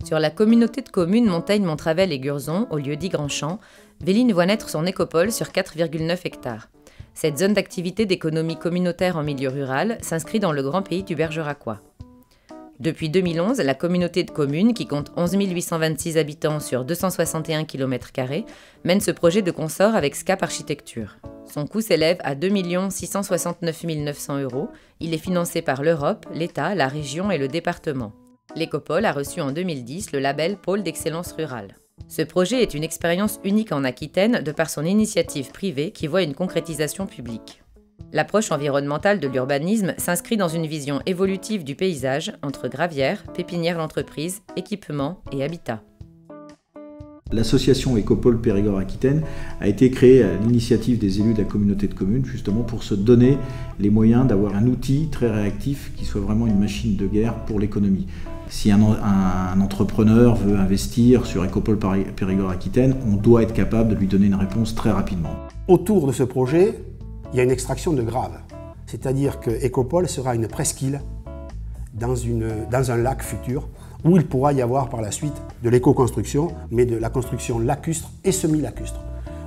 Sur la communauté de communes Montaigne-Montravel et Gurzon, au lieu-dit Grand-Champ, Véline voit naître son écopole sur 4,9 hectares. Cette zone d'activité d'économie communautaire en milieu rural s'inscrit dans le grand pays du Bergeracois. Depuis 2011, la communauté de communes, qui compte 11 826 habitants sur 261 km², mène ce projet de consort avec SCAP Architecture. Son coût s'élève à 2 669 900 €. Il est financé par l'Europe, l'État, la région et le département. L'écopole a reçu en 2010 le label Pôle d'excellence rurale. Ce projet est une expérience unique en Aquitaine de par son initiative privée qui voit une concrétisation publique. L'approche environnementale de l'urbanisme s'inscrit dans une vision évolutive du paysage entre gravières, pépinières d'entreprise, équipements et habitat. L'association Écopole Périgord-Aquitaine a été créée à l'initiative des élus de la communauté de communes, justement pour se donner les moyens d'avoir un outil très réactif qui soit vraiment une machine de guerre pour l'économie. Si un entrepreneur veut investir sur Écopole Périgord-Aquitaine, on doit être capable de lui donner une réponse très rapidement. Autour de ce projet, il y a une extraction de graves, c'est-à-dire que Écopole sera une presqu'île dans un lac futur où il pourra y avoir par la suite de l'éco-construction, mais de la construction lacustre et semi-lacustre.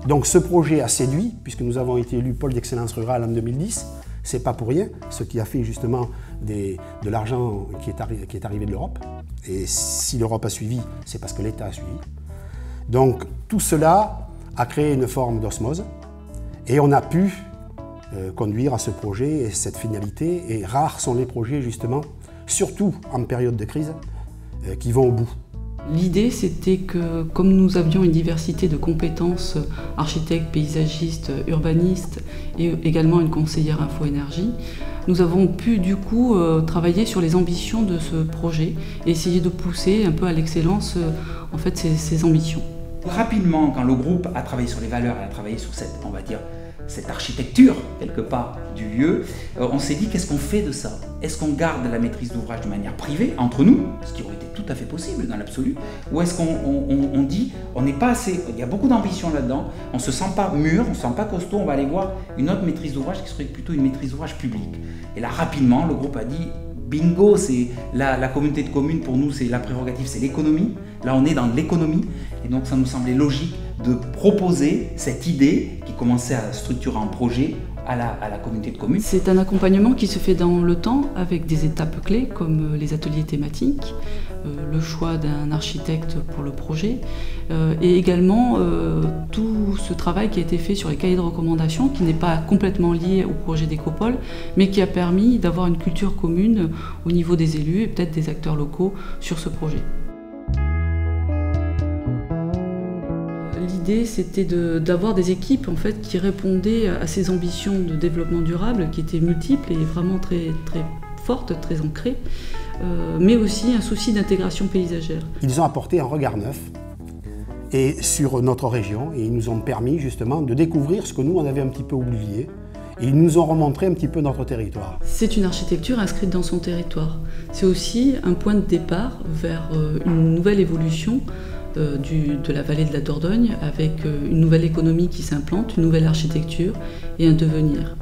Donc ce projet a séduit, puisque nous avons été élus pôle d'excellence rurale en 2010, c'est pas pour rien, ce qui a fait justement de l'argent qui est arrivé de l'Europe. Et si l'Europe a suivi, c'est parce que l'État a suivi. Donc tout cela a créé une forme d'osmose et on a pu conduire à ce projet et cette finalité. Et rares sont les projets justement, surtout en période de crise, qui vont au bout. L'idée, c'était que, comme nous avions une diversité de compétences, architectes, paysagistes, urbanistes, et également une conseillère info-énergie, nous avons pu du coup travailler sur les ambitions de ce projet et essayer de pousser un peu à l'excellence en fait, ces ambitions. Rapidement, quand le groupe a travaillé sur les valeurs, a travaillé sur cette, on va dire, cette architecture, quelque part, du lieu, on s'est dit, qu'est-ce qu'on fait de ça? Est-ce qu'on garde la maîtrise d'ouvrage de manière privée, entre nous, ce qui aurait été tout à fait possible dans l'absolu, ou est-ce qu'on dit, on n'est pas assez, il y a beaucoup d'ambition là-dedans, on ne se sent pas mûr, on ne se sent pas costaud, on va aller voir une autre maîtrise d'ouvrage qui serait plutôt une maîtrise d'ouvrage publique. Et là, rapidement, le groupe a dit, bingo, c'est la communauté de communes, pour nous, c'est la prérogative, c'est l'économie. Là, on est dans l'économie, et donc ça nous semblait logique de proposer cette idée qui commençait à structurer un projet à la communauté de communes. C'est un accompagnement qui se fait dans le temps avec des étapes clés comme les ateliers thématiques, le choix d'un architecte pour le projet et également tout ce travail qui a été fait sur les cahiers de recommandations qui n'est pas complètement lié au projet d'Écopole mais qui a permis d'avoir une culture commune au niveau des élus et peut-être des acteurs locaux sur ce projet. L'idée, c'était d'avoir des équipes en fait, qui répondaient à ces ambitions de développement durable qui étaient multiples et vraiment très, très fortes, très ancrées, mais aussi un souci d'intégration paysagère. Ils ont apporté un regard neuf et sur notre région et ils nous ont permis justement de découvrir ce que nous on avait un petit peu oublié et ils nous ont remontré un petit peu notre territoire. C'est une architecture inscrite dans son territoire. C'est aussi un point de départ vers une nouvelle évolution de la vallée de la Dordogne avec une nouvelle économie qui s'implante, une nouvelle architecture et un devenir.